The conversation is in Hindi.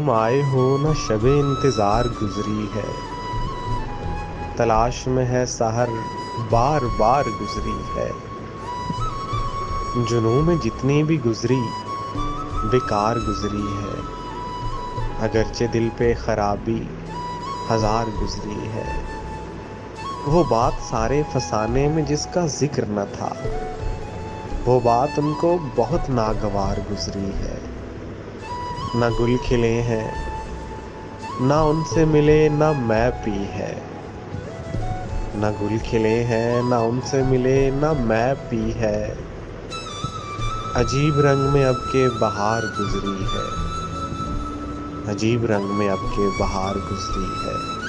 तुम आए हो न शबे इंतजार गुजरी है, तलाश में है सहर बार बार गुजरी है। जुनून में जितनी भी गुजरी बेकार गुजरी है, अगरचे दिल पे खराबी हजार गुजरी है। वो बात सारे फसाने में जिसका जिक्र न था, वो बात उनको बहुत नागवार गुजरी है। न गुल खिले हैं, न उनसे मिले न मैं पी है। न गुल खिले हैं, न उनसे मिले न मैं पी है। अजीब रंग में अब के बहार गुजरी है, अजीब रंग में अब के बहार गुजरी है।